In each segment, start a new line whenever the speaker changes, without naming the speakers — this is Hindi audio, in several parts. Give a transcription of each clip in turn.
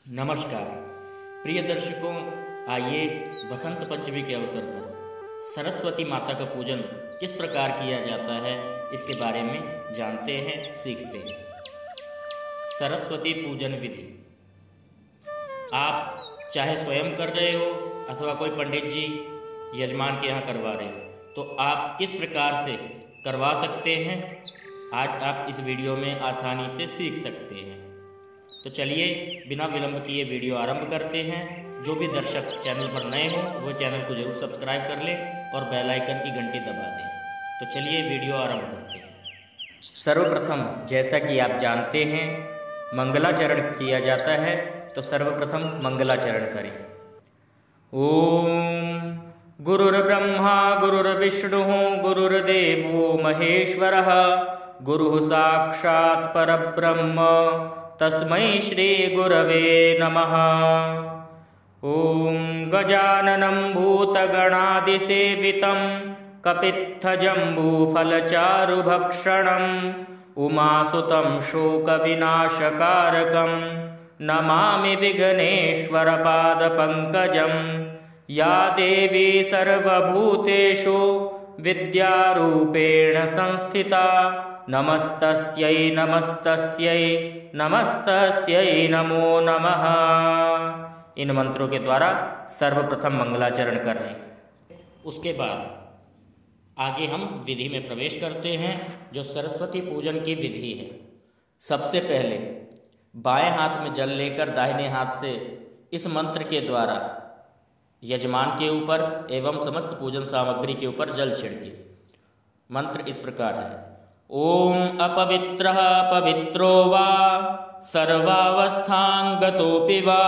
नमस्कार प्रिय दर्शकों, आइए बसंत पंचमी के अवसर पर सरस्वती माता का पूजन किस प्रकार किया जाता है इसके बारे में जानते हैं, सीखते हैं। सरस्वती पूजन विधि आप चाहे स्वयं कर रहे हो अथवा कोई पंडित जी यजमान के यहाँ करवा रहे हो, तो आप किस प्रकार से करवा सकते हैं आज आप इस वीडियो में आसानी से सीख सकते हैं। तो चलिए बिना विलंब किए वीडियो आरंभ करते हैं। जो भी दर्शक चैनल पर नए हों वो चैनल को जरूर सब्सक्राइब कर लें और बेल आइकन की घंटी दबा दें। तो चलिए वीडियो आरंभ करते हैं। सर्वप्रथम जैसा कि आप जानते हैं मंगलाचरण किया जाता है, तो सर्वप्रथम मंगलाचरण करें। ओम गुरुर्ब्रह्मा गुरुर्विष्णुः गुरुर्देवो महेश्वरः गुरुः साक्षात् परब्रह्म तस्मै श्री गुरवे नमः। ओम गजाननं भूतगणादिसेवितं कपित्थजम्बूफलचारुभक्षणं उमासुतं शोकविनाशकारकं नमामि विघ्नेश्वरपादपङ्कजं। या देवी सर्वभूतेषु विद्यारूपेण संस्थिता नमस्तस्यै नमस्तस्यै नमस्तस्यै नमो नमः। इन मंत्रों के द्वारा सर्वप्रथम मंगलाचरण कर लें। उसके बाद आगे हम विधि में प्रवेश करते हैं, जो सरस्वती पूजन की विधि है। सबसे पहले बाएं हाथ में जल लेकर दाहिने हाथ से इस मंत्र के द्वारा यजमान के ऊपर एवं समस्त पूजन सामग्री के ऊपर जल छिड़के। मंत्र इस प्रकार है। ओम अपवित्रः पवित्रो वा सर्वावस्थांगतोऽपि वा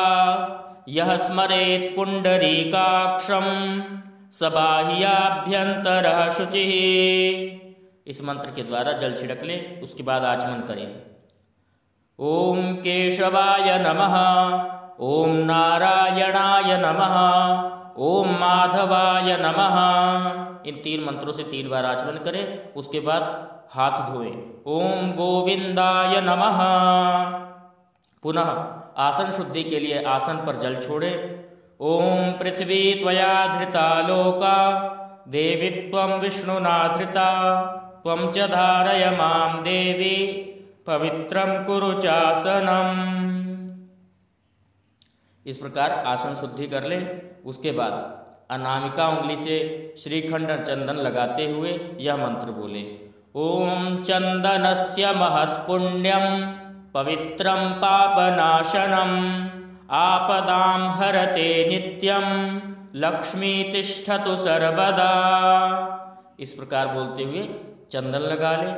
यः स्मरेत् पुंडरीकाक्षं स बाह्याभ्यन्तरः शुचिः। इस मंत्र के द्वारा जल छिड़क ले, उसके बाद आचमन करें। ओम केशवाय नमः, ओम नारायणाय नमः, ओम माधवाय नमः। इन तीन मंत्रों से 3 बार आचमन करें। उसके बाद हाथ धोएं। ओम गोविंदाय नमः। पुनः आसन शुद्धि के लिए आसन पर जल छोड़ें। ओम पृथ्वी त्वया धृता लोका देवी त्वं विष्णुना धृता त्वं च धारय मां देवी पवित्रं कुरु चासनम्। इस प्रकार आसन शुद्धि कर ले। उसके बाद अनामिका उंगली से श्रीखंड चंदन लगाते हुए यह मंत्र बोले। ओम चंदनस्य महत्पुण्यं पवित्रं पापनाशनम् आपदां हरते नित्यं लक्ष्मी तिष्ठतु सर्वदा। इस प्रकार बोलते हुए चंदन लगा ले।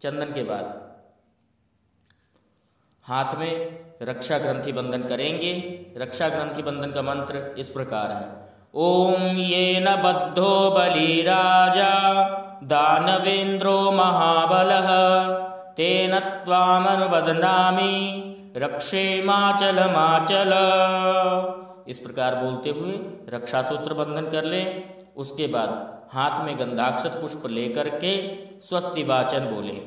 चंदन के बाद हाथ में रक्षा ग्रंथि बंधन करेंगे। रक्षा ग्रंथि बंधन का मंत्र इस प्रकार है। ओम येन बद्धो बलिराजा दानवेन्द्रो महाबलः तेन त्वामनुबध्नामि रक्षेमाचलमाचल। इस प्रकार बोलते हुए रक्षा सूत्र बंधन कर ले। उसके बाद हाथ में गंधाक्षत पुष्प लेकर के स्वस्ति वाचन बोले।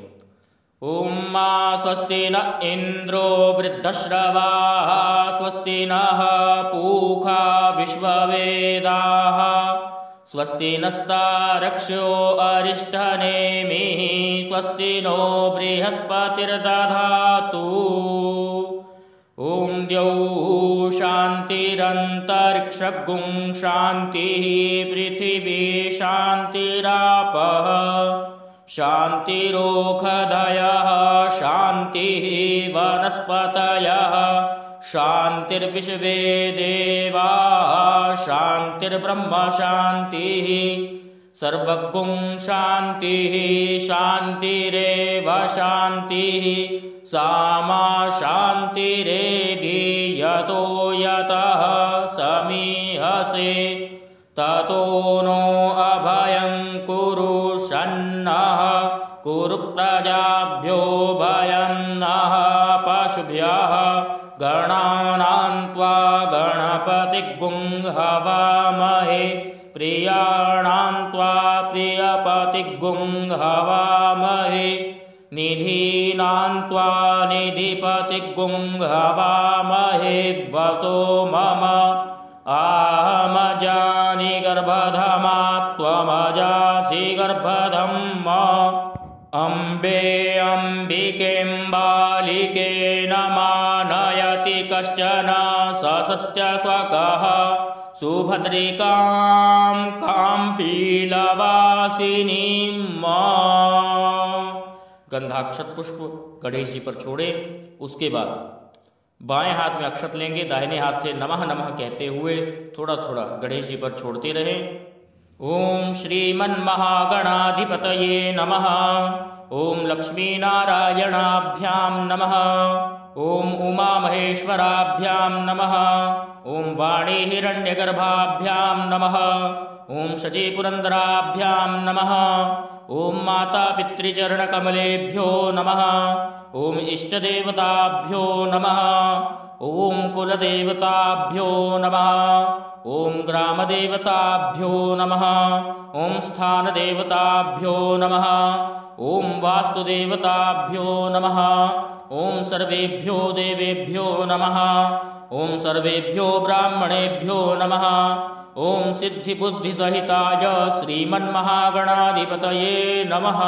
ओम मा स्वस्ति न इंद्रो वृद्धश्रवाः स्वस्ति नः पूषा विश्ववेदाः स्वस्ति नस्तारक्ष्यो अरिष्ठनेमिः स्वस्ति नो बृहस्पतिर्दधातु। ओम द्यौः शान्तिरन्तरिक्षगुं शान्तिः पृथिवी शान्तिरापः शान्तिरोषधयः शान्तिः वनस्पतयः शान्तिर्विश्वे देवाः शान्तिर्ब्रह्म शान्तिः सर्वगुं शान्तिः शान्तिरेव शान्तिः सामा शान्तिरेधि यतो यतः समीहसे ततो नो अभयं कुरु शन्नः कुरु प्रजाभ्यो भयं नः पशुभ्यः गणानां त्वा गणपतिगुं हवामहे प्रियाणां त्वा प्रियपतिगुं हवामहे निधीनां त्वा निधिपतिगुं हवामहे वसो मम आहमजानि गर्भधमा त्वमजासि गर्भधम् अम्बे अम्बिकें बालिकेन मानयति कश्चन सशस्त्य स्वकः सुभद्रिकां काम्पीलवासिनीं। गंधाक्षत पुष्प गणेश जी पर छोड़े। उसके बाद बाएं हाथ में अक्षत लेंगे, दाहिने हाथ से नमः नमः कहते हुए थोड़ा थोड़ा गणेश जी पर छोड़ते रहें। ओम श्रीमन्महागणाधिपतये नमः। ओम लक्ष्मीनारायणाभ्यां नमः। ओम उमामहेश्वराभ्यां नमः। ओम वाणी हिरण्यगर्भाभ्यां नमः। ओम शचीपुरन्दराभ्यां नमः। ओम माता पितृचरणकमलेभ्यो नमः। ओम इष्टदेवताभ्यो नमः। ओम कुलदेवताभ्यो नमः। ओम ग्रामदेवताभ्यो नमः। ओम स्थानदेवताभ्यो नमः। ओम वास्तुदेवताभ्यो नमः। ओम सर्वेभ्यो देवेभ्यो नमः। ओम सर्वेभ्यो ब्राह्मणेभ्यो नमः। ओम सिद्धिबुद्धिसहिताय श्रीमन्महागणाधिपतये नमः।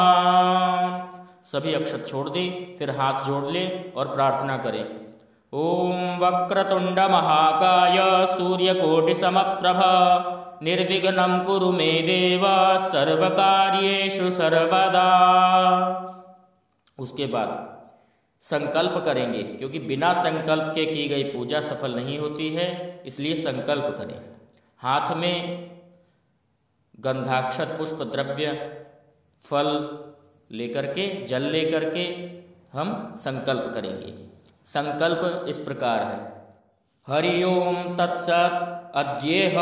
सभी अक्षत छोड़ दें, फिर हाथ जोड़ लें और प्रार्थना करें। ओम वक्रतुंड महाकाय सूर्यकोटिसमप्रभ निर्विघ्नं कुरु मे देव सर्वकार्येषु सर्वदा। उसके बाद संकल्प करेंगे, क्योंकि बिना संकल्प के की गई पूजा सफल नहीं होती है, इसलिए संकल्प करें। हाथ में गंधाक्षत पुष्प द्रव्य फल लेकर के, जल लेकर के हम संकल्प करेंगे। संकल्प इस प्रकार है। हरि ओम तत्सत्। अद्येह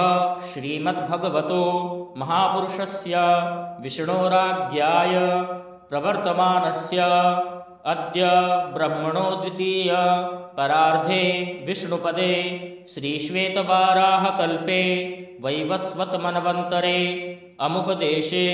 श्रीमद्भगवतो महापुरुषस्य विष्णोराज्ञाय प्रवर्तमानस्य अद्य ब्रह्मणो द्वितीय परार्धे विष्णुपदे श्रीश्वेतवाराहकल्पे वैवस्वत मनवंतरे अमुक देशे,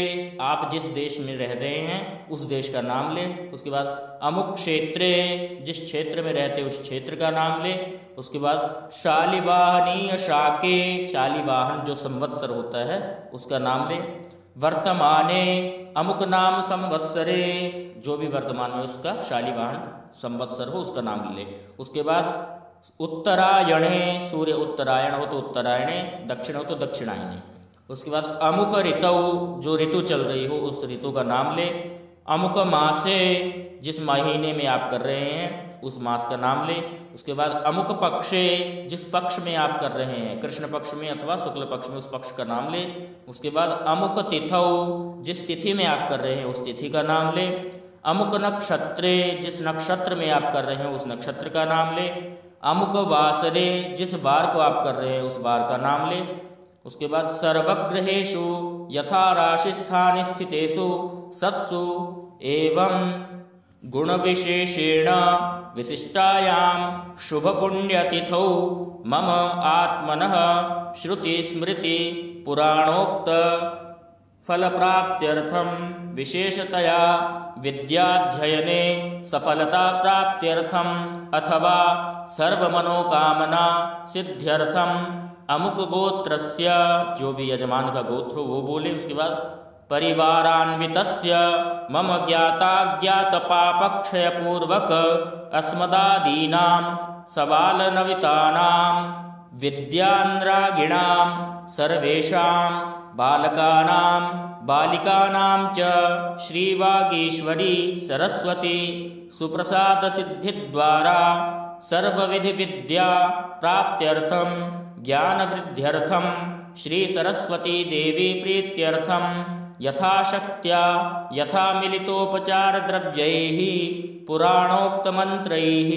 आप जिस देश में रह रहे हैं उस देश का नाम लें। उसके बाद अमुक क्षेत्रे, जिस क्षेत्र में रहते उस क्षेत्र का नाम लें। उसके बाद शालिवाहनीय शाके, शालिवाहन जो संवत्सर होता है उसका नाम लें। वर्तमाने अमुक नाम संवत्सरे, जो भी वर्तमान में उसका शालिवाहन संवत्सर हो उसका नाम ले। उसके बाद उत्तरायणे, सूर्य उत्तरायण हो तो उत्तरायणे, दक्षिण हो तो दक्षिणायने। उसके बाद अमुक ऋतु, जो ऋतु चल रही हो उस ऋतु का नाम ले। अमुक मासे, जिस महीने में आप कर रहे हैं उस मास का नाम ले। उसके बाद अमुक पक्षे, जिस पक्ष में आप कर रहे हैं, कृष्ण पक्ष में अथवा शुक्ल पक्ष में, उस पक्ष का नाम ले। उसके बाद अमुक तिथौ, जिस तिथि में आप कर रहे हैं उस तिथि का नाम ले। अमुक नक्षत्रे, जिस नक्षत्र में आप कर रहे हैं उस नक्षत्र का नाम ले। अमुक वासरे, जिस वार को आप कर रहे हैं उस वार का नाम ले। उसके बाद सर्वग्रहेषु यथा राशि स्थान स्थितेषु सत्सु एवं गुण विशेषेण विशिष्टायां शुभ पुण्यतिथौ मम आत्मनः श्रुति स्मृति पुराणोक्त फल प्राप्त्यर्थम विशेषतया विद्याध्ययने सफलता प्राप्त्यर्थम अथवा सर्वमनोकामना सिद्ध्यर्थम अमुक गोत्रस्य, जो भी यजमान का गोत्र हो वो बोले। उसके बाद परिवारान्वितस्य मम ज्ञाताज्ञात पापक्षय पूर्वक अस्मदादीनां सबालनवितानां विद्यान्द्रागिणां सर्वेषां बालकानां बालिकानां च श्रीवागीश्वरी सरस्वती सुप्रसाद सिद्धिद्वारा सर्वविधि विद्या प्राप्त्यर्थम ज्ञानवृद्ध्यर्थम श्री सरस्वती देवी प्रीत्यर्थम यथाशक्त्या यथा मिलितोपचार द्रव्यैः पुराणोक्त मंत्रैः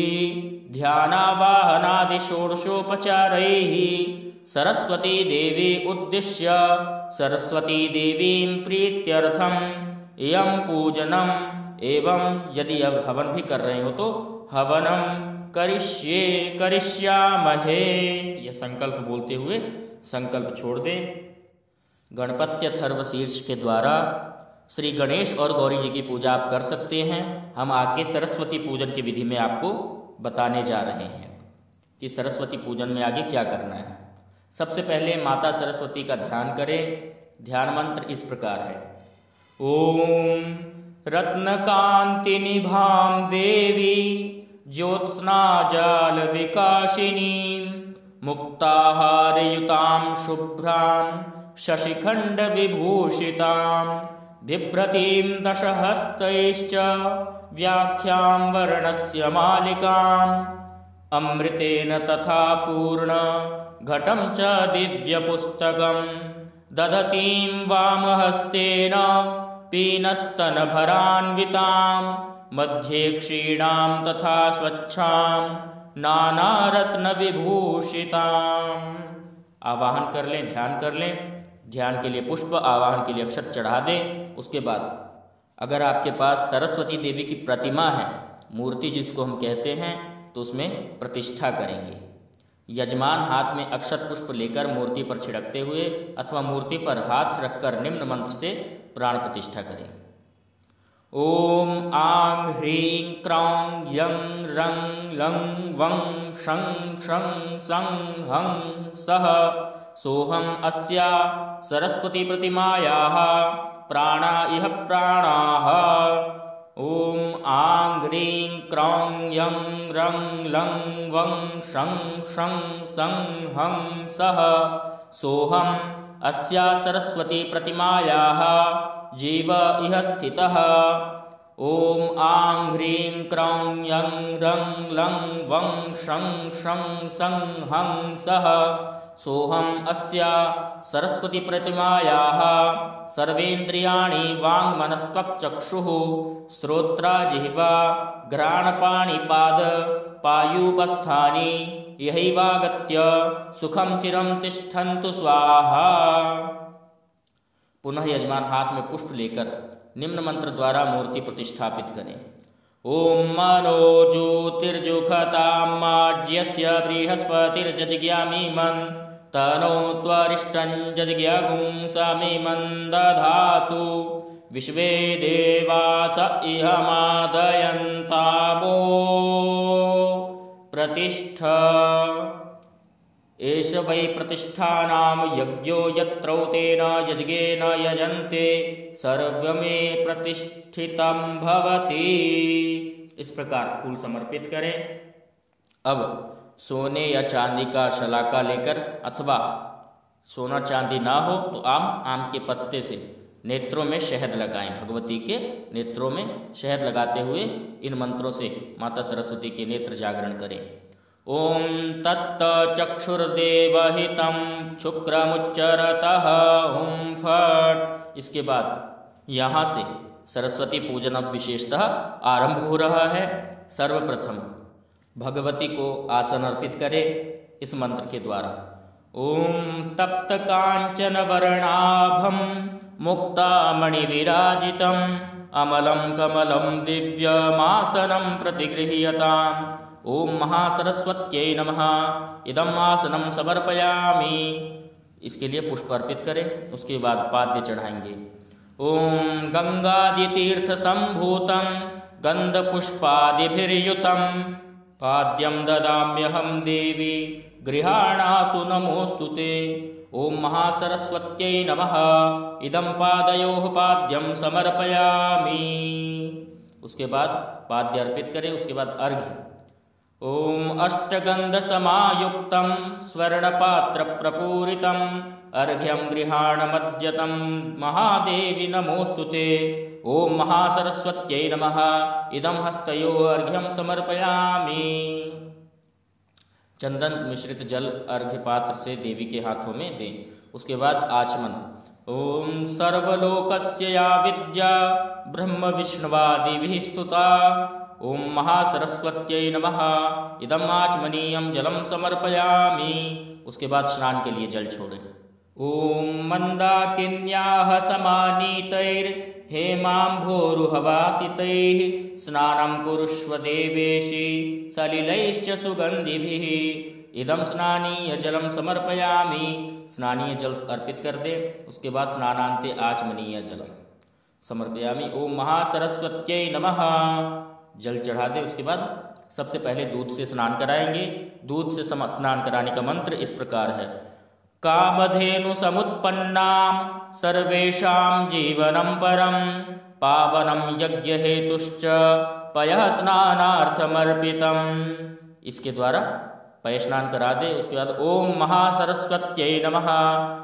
ध्यानावाहनादि षोडशोपचारैः सरस्वती देवी उद्दिश्य सरस्वती देवीं प्रीत्यर्थम इयं पूजनम। एवं यदि अब हवन भी कर रहे हो तो हवनम करिष्यामहे, यह संकल्प बोलते हुए संकल्प छोड़ दें। गणपत्यथर्व शीर्ष के द्वारा श्री गणेश और गौरी जी की पूजा आप कर सकते हैं। हम आगे सरस्वती पूजन की विधि में आपको बताने जा रहे हैं कि सरस्वती पूजन में आगे क्या करना है। सबसे पहले माता सरस्वती का ध्यान करें। ध्यान मंत्र इस प्रकार है। ओम रत्नकांति निभां देवी ज्योत्स्ना जाल विकाशिनी मुक्ताहारयुतां शुभ्रां शशिखंड विभूषितां बिभ्रतीं दशहस्तैश्च व्याख्यां वर्णस्य मालिकाम् अमृतेन तथा पूर्ण घटं च दिव्यपुस्तकं दधतीं वामहस्तेन पीनस्तनभरान्वितां मध्ये क्षीणां तथा स्वच्छां नानारत्नविभूषिताम्। आवाहन कर लें, ध्यान कर लें। ध्यान के लिए पुष्प, आवाहन के लिए अक्षत चढ़ा दें। उसके बाद अगर आपके पास सरस्वती देवी की प्रतिमा है, मूर्ति जिसको हम कहते हैं, तो उसमें प्रतिष्ठा करेंगे। यजमान हाथ में अक्षत पुष्प लेकर मूर्ति पर छिड़कते हुए अथवा मूर्ति पर हाथ रखकर निम्न मंत्र से प्राण प्रतिष्ठा करें। ओम आंग ह्रीं क्रौं यं रं लं वं शं शं सं हं सः सोहम अस्या सरस्वती प्रतिमायाः प्राणा इह प्राणाः। ओम आंग ह्रीं क्रौं यं रं लं वं शं शं सं हं सः सोहम अस्या सरस्वती प्रतिमायाः जीव इह स्थितः। ओम आंग ह्रीं क्रौं यं रं लं वं शं शं सं हं सः सोहम अस्या सरस्वती प्रतिमायाः सर्वेन्द्रियाणि वाङ्मनस्त्वक्चक्षुः श्रोत्रा जिह्वा घ्राणपाणिपाद पायूपस्थानि यहैवागत्य सुखं चिरं तिष्ठन्तु स्वाहा। पुनः यजमान हाथ में पुष्प लेकर निम्न मंत्र द्वारा मूर्ति प्रतिष्ठापित करें। ओम मनो ज्योतिर्जुखतां माज्यस्य बृहस्पतिर्जज्ञामिमन् तनो त्वरिष्टं जज्ञागुं समिमं दधातु विश्वे देवास इह मादयन्तामो प्रतिष्ठा। एष वै प्रतिष्ठानां यज्ञो यत्रौ तेन यज्ञेन यजन्ते सर्वमे प्रतिष्ठितं भवति। इस प्रकार फूल समर्पित करें। अब सोने या चांदी का शलाका लेकर, अथवा सोना चांदी ना हो तो आम के पत्ते से नेत्रों में शहद लगाएं। भगवती के नेत्रों में शहद लगाते हुए इन मंत्रों से माता सरस्वती के नेत्र जागरण करें। ओम तत्त चक्षुर्देवहितं शुक्रमुच्चरतः ओम फट। इसके बाद यहाँ से सरस्वती पूजन अब विशेषतः आरंभ हो रहा है। सर्वप्रथम भगवती को आसन अर्पित करें इस मंत्र के द्वारा। ओम तप्त कांचन वर्णाभं मुक्तामणिविराजितं अमलं कमलं दिव्यमासनं प्रतिगृह्यताम्। ओम महासरस्वत्यै नमः इदं आसनं समर्पयामि। इसके लिए पुष्प अर्पित करें। उसके बाद पाद्य चढ़ाएंगे। ओम गंगादितीर्थ संभूतं गंधपुष्पादिभिर्युतं पाद्यं ददाम्यहं देवी गृहाणासु नमोस्तुते। ओम महासरस्वत्यै नमः इदं पादयोः पाद्यं समर्पयामि। उसके बाद पाद्य अर्पित करें। उसके बाद अर्घ्य। ओम अष्टगंध समायुक्तं स्वर्णपात्र प्रपूरितं अर्घ्यं गृहाणमद्यतं महादेवी नमोस्तुते। ओम महासरस्वत्यै नमः इदं हस्तयोः अर्घ्यं समर्पयामि। चंदन मिश्रित जल अर्घ्य पात्र से देवी के हाथों में दें। उसके बाद आचमन। ओम सर्वलोकस्य या विद्या ब्रह्म विष्णुवादिभिः स्तुता ओम महासरस्वत्यै नमः इदम् आचमनीयं जलम समर्पयामि। उसके बाद स्नान के लिए जल छोड़ें। ओम मंदाकिन्याः समानीतैर्हेमाम्भोरुहवासितैः स्नानं कुरुष्व देवेशि सलिलैश्च सुगन्धिभिः इदं स्नानीय जलम समर्पयामि। स्नानीय जल अर्पित कर दे। उसके बाद स्नानान्ते आचमनीय जलम समर्पयामि। ओम महासरस्वत्यै नमः जल चढ़ा दे। उसके बाद सबसे पहले दूध से स्नान कराएंगे। दूध से स्नान कराने का मंत्र इस प्रकार है। कामधेनु समुत्पन्नाम सर्वेषां जीवनं परम पावनम यज्ञ हेतुश्च पयः स्नानार्थमर्पितम। इसके द्वारा पय स्नान करा दे। उसके बाद ओम महासरस्वत्यै नमः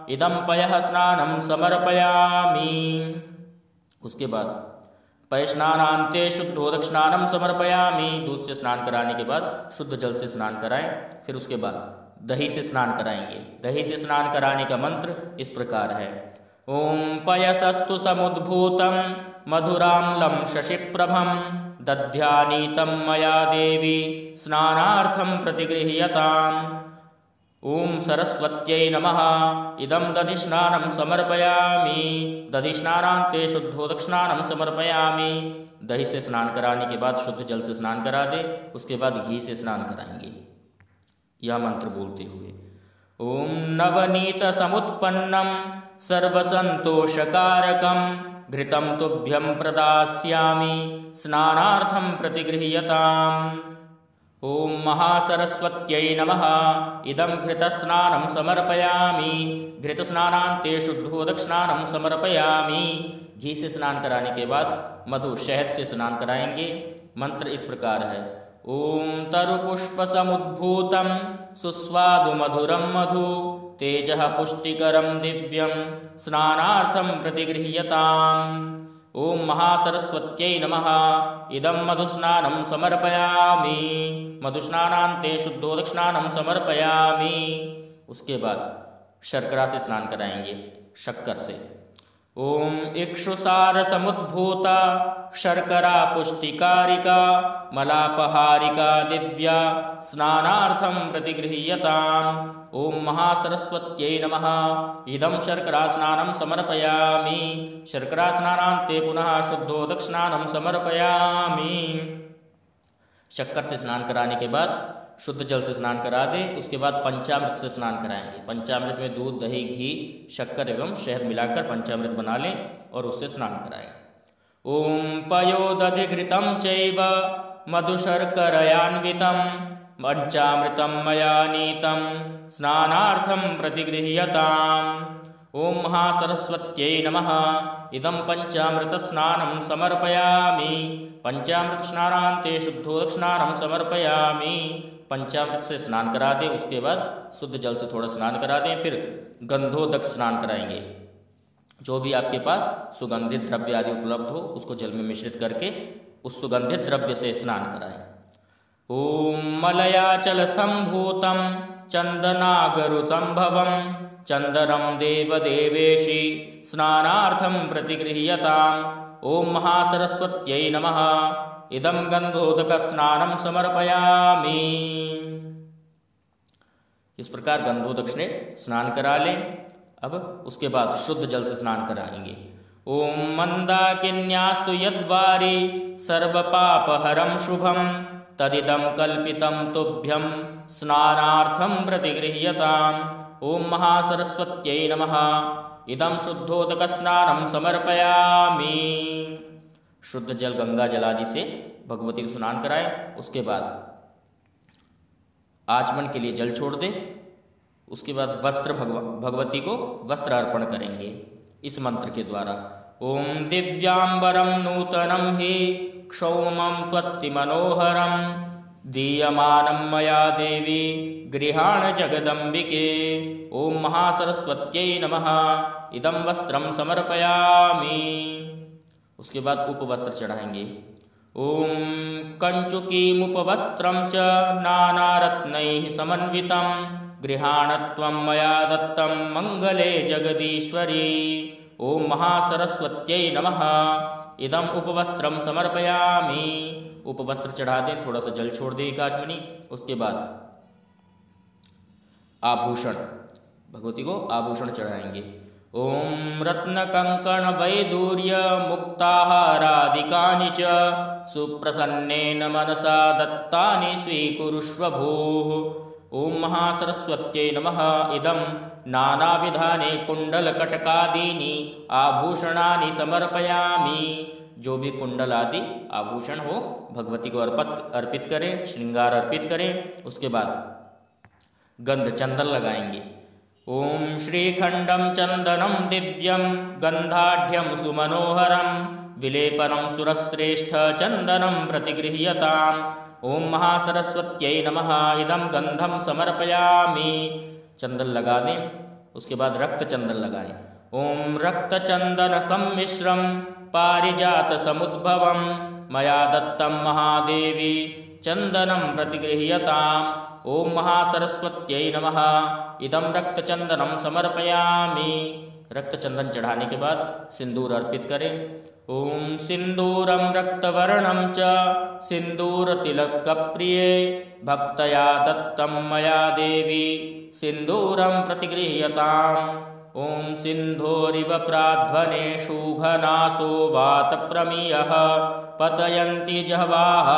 इदं पयः स्नानं समर्पयामि। उसके बाद पय स्नानान्ते शुद्धोदक स्नानं समर्पयामि। दूध से स्नान कराने के बाद शुद्ध जल से स्नान कराएं। फिर उसके बाद दही से स्नान कराएंगे। दही से स्नान कराने का मंत्र इस प्रकार है। ओम पयसस्तु समुद्भूतं मधुराम्लं शशिप्रभं दध्यानीतं मया देवी स्नानार्थं प्रतिगृह्यताम्। ओम सरस्वत्यै नमः इदं दधिस्नानं समर्पयामि। दधिस्नानान्ते शुद्धोदक स्नानं समर्पयामि। दही से स्नान कराने के बाद शुद्ध जल से स्नान करा दे। उसके बाद घी से स्नान कराएंगे यह मंत्र बोलते हुए। ओम नवनीत समुत्पन्नं सर्वसंतोषकारकं घृतं तुभ्यं प्रदास्यामि स्नानार्थं प्रतिगृह्यताम्। ओम महासरस्वत्यै नमः इदं घृतस्नानं समर्पयामि। घृतस्नानान्ते शुद्धोदक स्नानं समर्पयामि। घी से स्नान कराने के बाद मधु शहद से स्नान कराएंगे। मंत्र इस प्रकार है। ओम तरुपुष्पसमुद्भूतं सुस्वादु मधुरं मधु तेजः पुष्टिकरं दिव्यं स्नानार्थं प्रतिगृह्यताम्। ओम महासरस्वत्यै नमः इदं मधुस्नानं समर्पयामि। मधुस्नानान्ते शुद्धोदक स्नानं समर्पयामि। उसके बाद शर्करा से स्नान कराएंगे, शक्कर से। ओम इक्षुसार समुद्भूता शर्करा पुष्टिकारिका मलापहारिका दिव्या स्नानार्थं प्रतिगृह्यताम्। ओम महासरस्वत्यै नमः इदं शर्करा स्नानं समर्पयामि। शर्करा स्नानान्ते पुनः शुद्धोदक स्नानं समर्पयामि। शक्कर से स्नान कराने के बाद शुद्ध जल से स्नान करा दे। उसके बाद पंचामृत से स्नान कराएंगे। पंचामृत में दूध, दही, घी, शक्कर एवं शहद मिलाकर पंचामृत बना लें और उससे स्नान कराएं। ओम पयोदधिघृतं चैव मधुशर्करयान्वितं पंचामृतं मया नीतं स्नानार्थं प्रतिगृह्यताम्। ओम महासरस्वत्यै नमः इदं पंचामृत स्नानं समर्पयामि। पंचामृत स्नानान्ते शुद्धोदक स्नानं समर्पयामि। पंचामृत से स्नान करा दें। उसके बाद शुद्ध जल से थोड़ा स्नान करा दें। फिर गंधोदक स्नान कराएंगे। जो भी आपके पास सुगंधित द्रव्य आदि उपलब्ध हो उसको जल में मिश्रित करके उस सुगंधित द्रव्य से स्नान कराएं। ओम मलयाचल संभूतं चंदनागरु संभवं चंदनं देवदेवेशी स्नानार्थं प्रतिगृह्यताम्। ओम महासरस्वत्यै नमः इदं गंधोदक स्नानं समर्पयामि। इस प्रकार गंधोदक से स्नान करा लें। अब उसके बाद शुद्ध जल से स्नान कराएंगे। ओम मंदाकिन्यास्तु यद्वारी सर्वपापहरं शुभं तदिदं कल्पितं तुभ्यं स्नानार्थं प्रतिगृह्यताम्। ओम महासरस्वत्यै नमः इदं शुद्धोदक स्नानं समर्पयामि। शुद्ध जल गंगा जल आदि से भगवती को स्नान कराएं। उसके बाद आचमन के लिए जल छोड़ दे। उसके बाद वस्त्र भगवती को वस्त्र अर्पण करेंगे इस मंत्र के द्वारा। ओम दिव्यांबरं नूतनं हि क्षौमं त्वत्ति मनोहरं दीयमानं मया देवी गृहाण जगदम्बिके। ओम महासरस्वत्यै नमः इदं वस्त्रं समर्पयामि। उसके बाद उपवस्त्र चढ़ाएंगे। ओम कंचुकीमुपवस्त्रं च नानारत्नैः समन्वितं गृहाणत्वं मया दत्तं मंगले जगदीश्वरी। ओम महासरस्वत्यै नमः इदं उपवस्त्रं समर्पयामि। उपवस्त्र चढ़ा दें, थोड़ा सा जल छोड़ दें एक आचमनी। उसके बाद आभूषण भगवती को आभूषण चढ़ाएंगे। ओम रत्न कंकण वैदूर्य मुक्ताहारादिकानि च सुप्रसन्नेन मनसा दत्तानि स्वीकुरुष्व भूः। ओम महासरस्वत्यै नमः इदं नानाविधानि कुण्डलकटकादीनि आभूषणानि समर्पयामि। जो भी कुंडल आदि आभूषण हो भगवती को अर्पित करें, श्रृंगार अर्पित करें। उसके बाद गंध चंदन लगाएंगे। ओम श्रीखंडम चंदनम दिव्यम गंधाढ़्यम सुमनोहरम विलेपनम सुरश्रेष्ठ चंदनम प्रतिगृह्यताम्। ओम महासरस्वत्यै नमः इदं गंधम समर्पयामि। चंदन लगा दें। उसके बाद रक्त चंदन लगाएं। ओम रक्त चंदन सम्मिश्रम पारिजात समुद्भवम मया दत्तम महादेवी चंदनम प्रतिगृह्यताम्। ओम महासरस्वत्यै नमः इदं रक्त चंदनम समर्पयामि। रक्त चंदन चढ़ाने के बाद सिंदूर अर्पित करें। ओम सिंदूरम रक्तवर्णम च सिंदूर तिलक प्रिये भक्तया दत्तम मया देवी सिंदूरम प्रतिगृह्यताम्। ओम सिंधोरिव प्राध्वने शुभनासो वातप्रमीयः पतयन्ति जह्वाः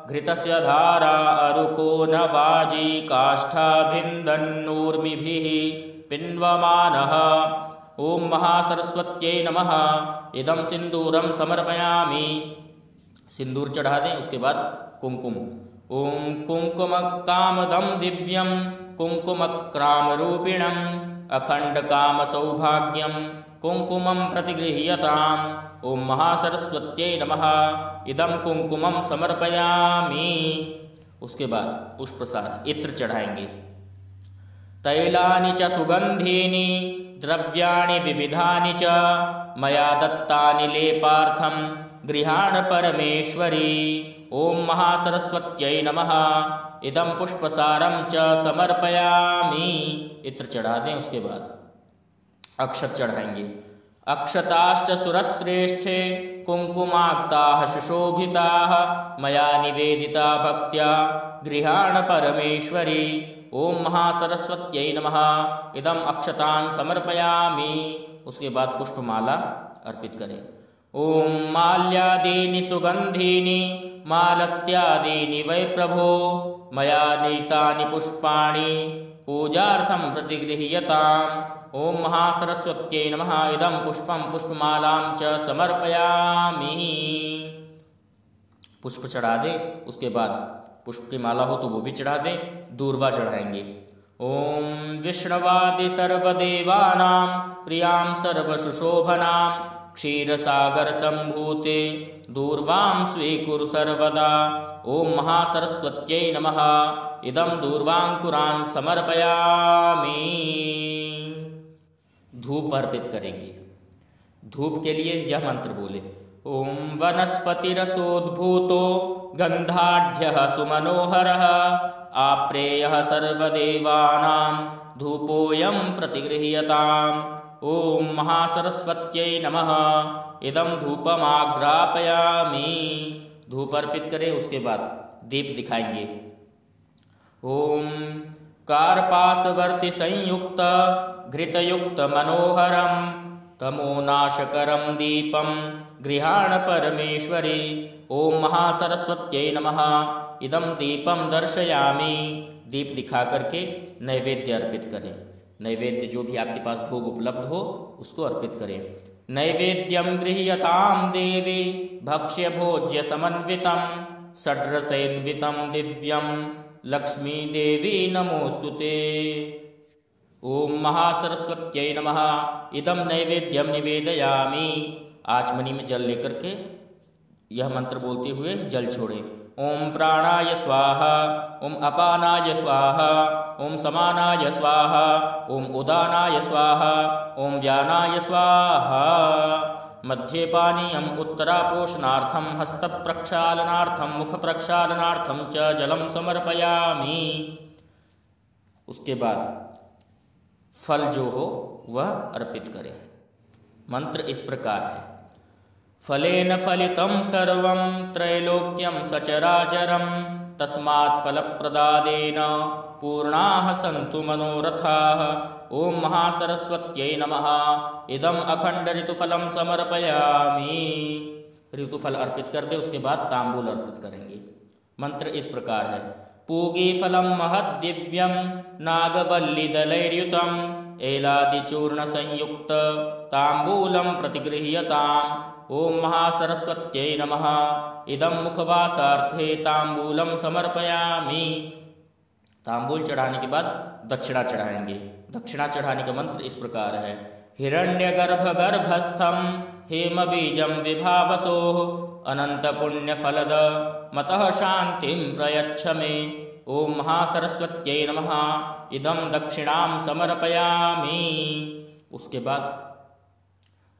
घृतस्य धारा अरुको न वाजी काष्ठाभिन्दन्नूर्मिभिः पिन्वमानः। ओम महासरस्वत्यै नमः इदं सिंदूरम समर्पयामि। सिंदूर चढ़ा दें। उसके बाद कुमकुम। ओम कुंकुम कामदम दिव्यम कुंकुमक्राम रूपिणम अखंड काम सौभाग्यम कुंकुमं प्रतिगृह्यताम्। ओम महासरस्वत्यै नमः इदं कुंकुमं समर्पयामि। उसके बाद पुष्पसार इत्र चढ़ाएंगे। तैलानि च सुगंधीनि द्रव्याणि विविधानि च मया दत्तानि लेपार्थं गृहाण परमेश्वरी। ओम महासरस्वत्यै नमः इदं पुष्पसारं च समर्पयामि। इत्र चढ़ा दें। उसके बाद अक्षत चढ़ाएंगे। अक्षताश्च सुरश्रेष्ठे कुंकुमाक्ताः सुशोभिताः मया निवेदिता भक्त्या गृहाण परमेश्वरी। ओम महासरस्वत्यै नमः इदं अक्षतान् समर्पयामि। उसके बाद पुष्पमाला अर्पित करें। ओम माल्यादीनि सुगंधीनि मालत्यादीनि वै प्रभो मया नीतानि पुष्पाणि पूजार्थं प्रतिगृह्यताम्। ओम महासरस्वत्यै नमः इदं पुष्पं पुष्पमालां च समर्पयामि। पुष्प चढ़ा दे। उसके बाद पुष्प की माला हो तो वो भी चढ़ा दें। दूर्वा चढ़ाएंगे। ओम विष्णवादि सर्वदेवानां प्रियां सर्वसुशोभनां क्षीरसागर संभूते दूर्वां स्वीकुरु सर्वदा। ओम महासरस्वत्यै नमः इदं दूर्वांकुरान् समर्पयामि। धूप अर्पित करेंगे। धूप के लिए यह मंत्र बोले। ओम वनस्पतिरसोद्भूतो गंधाढ़्यः सुमनोहरः आप्रेयः सर्वदेवानां धूपोऽयं प्रतिगृह्यताम्। ओम महासरस्वत्यै नमः इदं धूपमाग्रापयामि। धूप अर्पित करें। उसके बाद दीप दिखाएंगे। ओम कार्पासवर्ति संयुक्त घृतयुक्त मनोहरम तमोनाशकरं दीपं गृहाण परमेश्वरी। ओम महासरस्वत्यै नमः इदं दीपं दर्शयामि। दीप दिखा करके नैवेद्य अर्पित करें। नैवेद्य जो भी आपके पास भोग उपलब्ध हो उसको अर्पित करें। नैवेद्यं गृह्यतां देवी भक्ष्य भोज्य समन्वितं षड्रसैन्वितं दिव्यं लक्ष्मी देवी नमोस्तुते। ओम महासरस्वत्यै नमः इदं नैवेद्यम निवेदयामि। आचमनी में जल लेकर के यह मंत्र बोलते हुए जल छोड़े। ओम प्राणाय स्वाहा ओम अपानाय स्वाहा ओम समानाय स्वाहा ओम उदानाय स्वाहा ओम व्यानाय स्वाहा। मध्ये पानीयम उत्तरापोषणार्थम हस्तप्रक्षालनार्थम मुखप्रक्षालनार्थम च जलम समर्पयामि। उसके बाद फल जो हो वह अर्पित करें। मंत्र इस प्रकार है। फलेन फलितं सर्वं त्रैलोक्यं सचराचरं तस्मात् फलप्रदादेन पूर्णाः सन्तु मनोरथाः। ओम महासरस्वत्यै नमः इदं अखंड ऋतुफलं समर्पयामि। ऋतुफल अर्पित कर दे। उसके बाद तांबूल अर्पित करेंगे। मंत्र इस प्रकार है। पूगीफलं महद्दिव्यं नागवल्लीदलैर्युतं एलादिचूर्ण संयुक्त तांबूलं प्रतिगृह्यताम्। ओम महासरस्वत्यै नमः। इदं मुखवासार्थे तांबूलम समर्पयामि। तांबूल चढ़ाने के बाद दक्षिणा चढ़ाएंगे। दक्षिणा चढ़ाने का मंत्र इस प्रकार है। हिरण्यगर्भ गर्भस्थम हेम बीजम विभावसो अनंत पुण्य फलद मतः शांतिं प्रयच्छ मे। ओम महासरस्वत्यै नमः। इदं दक्षिणाम समर्पयामि। उसके बाद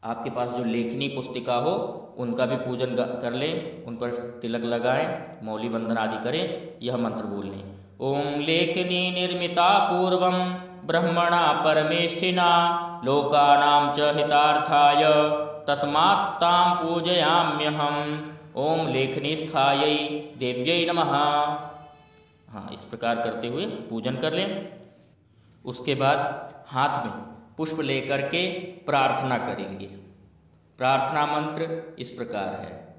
आपके पास जो लेखनी पुस्तिका हो उनका भी पूजन कर लें, उन पर तिलक लगाएं, मौली बंधन आदि करें, यह मंत्र बोल लें। ओम लेखनी निर्मिता पूर्वं ब्रह्मणा परमेष्ठिना लोकानां च हितार्थाय तस्मात् तां पूजयाम्यहम्। ओम लेखनी स्थायै देव्यै नमः। हाँ, इस प्रकार करते हुए पूजन कर लें। उसके बाद हाथ में पुष्प लेकर के प्रार्थना करेंगे। प्रार्थना मंत्र इस प्रकार है।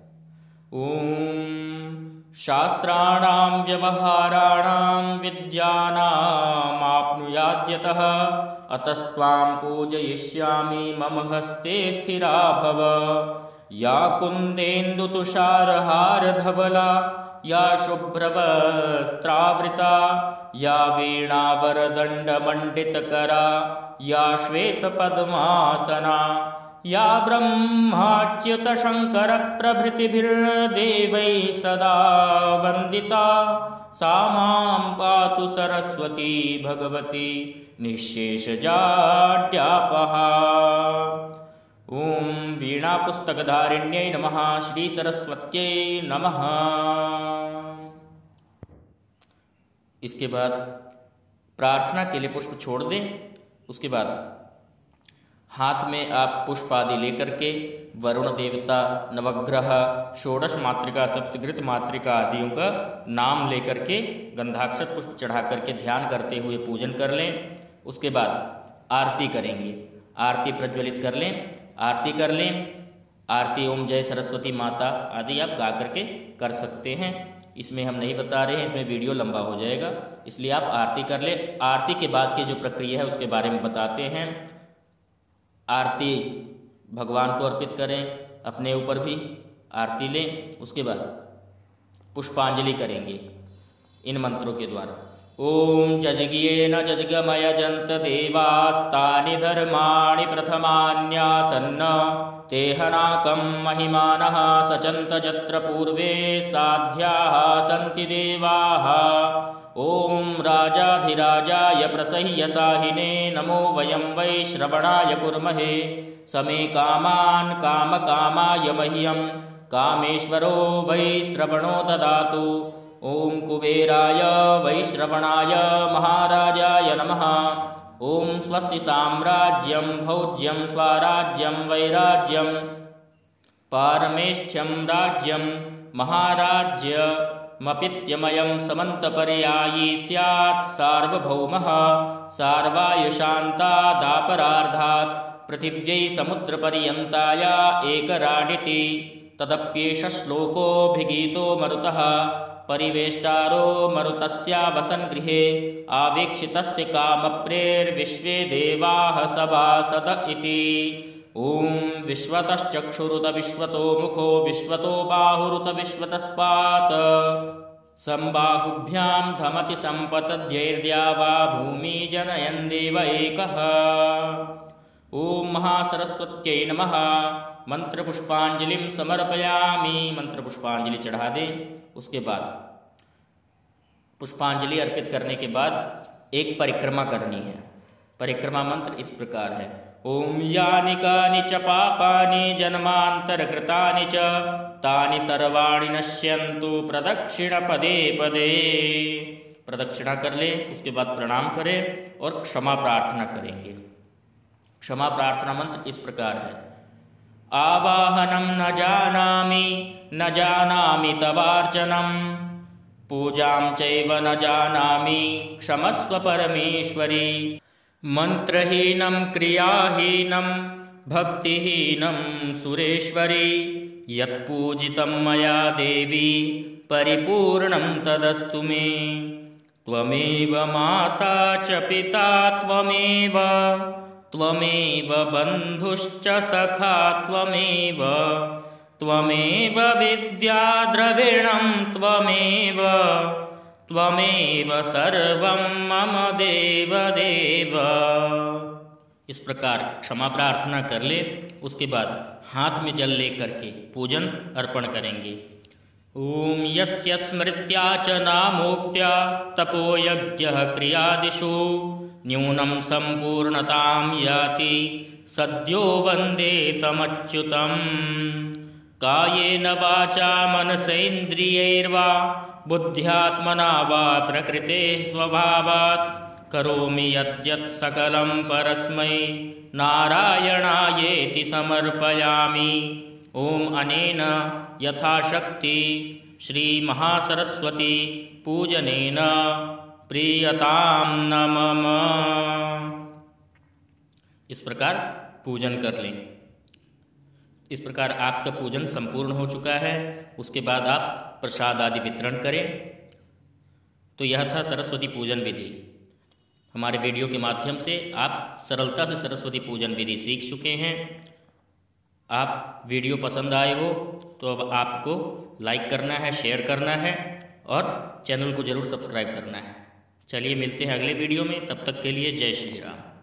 ओम शास्त्राणां व्यवहाराणां विद्यानाम् आप्नुयाद्यतः अतस्त्वां पूजयिष्यामि मम हस्ते स्थिरा भव। या कुन्देन्दुतुषारहारधवला या शुभ्रवस्त्रावृता या वीणावरदण्डमण्डितकरा या श्वेतपद्मासना या ब्रह्माच्युतशङ्करप्रभृतिभिर्देवैः सदा वन्दिता सा मां पातु सरस्वती भगवती निःशेषजाड्यापहा। ओम वीणापुस्तकधारिण्यै नमः। श्री सरस्वत्यै नमः। इसके बाद प्रार्थना के लिए पुष्प छोड़ दें। उसके बाद हाथ में आप पुष्प आदि लेकर के वरुण देवता, नवग्रह, षोडश मातृका, सप्तघृत मातृका आदियों का नाम लेकर के गंधाक्षत पुष्प चढ़ा करके ध्यान करते हुए पूजन कर लें। उसके बाद आरती करेंगे। आरती प्रज्वलित कर लें, आरती कर लें। आरती ओम जय सरस्वती माता आदि आप गा करके कर सकते हैं। इसमें हम नहीं बता रहे हैं, इसमें वीडियो लंबा हो जाएगा, इसलिए आप आरती कर लें। आरती के बाद की जो प्रक्रिया है उसके बारे में बताते हैं। आरती भगवान को अर्पित करें, अपने ऊपर भी आरती लें। उसके बाद पुष्पांजलि करेंगे इन मंत्रों के द्वारा। ओम जजज्ञेन जजगमयजन्त देवास्तानि धर्माणि प्रथमान्यासन्न तेहनाकं महिमानः सचन्त जत्र पूर्वे साध्याः सन्ति देवाः। ओम राजाधिराजाय प्रसह्य साहिने नमो वयं वै श्रवणाय कुर्महे। समे कामान् कामकामाय मह्यं कामेश्वरो वै श्रवणो ददातु। ओम कुबेराय वैश्रवणाय महाराजाय नमः। ओम स्वस्ति साम्राज्यं भौज्यं स्वराज्यं वैराज्यं पारमेष्ठ्यं राज्यं महाराज्यमपित्यमयं समन्तपर्यायी स्यात् सार्वभौमः सार्वायुषान्तादापरार्धात् पृथिव्यै समुद्रपर्यन्ताया एकराडिति। तदप्येष श्लोकोऽभिगीतो मरुतः परिवेष्टारो मरुतस्यावसन् गृहे आवेक्षितस्य कामप्रेर्विश्वे देवाः सभासद इति। ओम विश्वतश्चक्षुरुत विश्वतो मुखो विश्वतो बाहुरुत विश्वतस्पात् संबाहुभ्यां धमति सम्पतद्यैर्द्यावा भूमि जनयन् देव एकः। ओम महासरस्वत्यै नमः। मंत्र पुष्पांजलिं समर्पयामि। मंत्र पुष्पांजलि चढ़ा दें। उसके बाद पुष्पांजलि अर्पित करने के बाद एक परिक्रमा करनी है। परिक्रमा मंत्र इस प्रकार है। ओम यानि कानि च पापानि जन्मान्तरकृतानि च तानि सर्वाणि नश्यन्तु प्रदक्षिण पदे पदे। प्रदक्षिणा कर ले, उसके बाद प्रणाम करें और क्षमा प्रार्थना करेंगे। क्षमा प्रार्थना मंत्र इस प्रकार है। आवाहनं न जानामि तवार्चनं पूजां चैव न जानामि क्षमस्व परमेश्वरी। मंत्रहीनं क्रियाहीनं भक्तिहीनं सुरेश्वरी यत्पूजितं मया देवी परिपूर्णं तदस्तु मे। त्वमेव माता च पिता त्वमेव त्वमेव बन्धुश्च सखा त्वमेव त्वमेव विद्या द्रविणं त्वमेव त्वमेव सर्वं मम देव देव। इस प्रकार क्षमा प्रार्थना कर ले। उसके बाद हाथ में जल लेकर के पूजन अर्पण करेंगे। ओम यस्य स्मृत्या च नामोक्त्या तपोयज्ञः क्रियादिषु न्यूनं सम्पूर्णतां याति सद्यो वन्दे तमच्युतम्। कायेन वाचा मनसेन्द्रियैर्वा बुद्ध्यात्मना वा प्रकृते स्वभावात् करोमि यद्यत् सकलं परस्मै नारायणायेति समर्पयामि। ओम अनेन यथाशक्ति श्री महासरस्वती पूजनेन प्रीयतां न मम। इस प्रकार पूजन कर लें। इस प्रकार आपका पूजन संपूर्ण हो चुका है। उसके बाद आप प्रसाद आदि वितरण करें। तो यह था सरस्वती पूजन विधि। हमारे वीडियो के माध्यम से आप सरलता से सरस्वती पूजन विधि सीख चुके हैं। आप वीडियो पसंद आए हो तो अब आपको लाइक करना है, शेयर करना है और चैनल को ज़रूर सब्सक्राइब करना है। चलिए मिलते हैं अगले वीडियो में। तब तक के लिए जय श्री राम।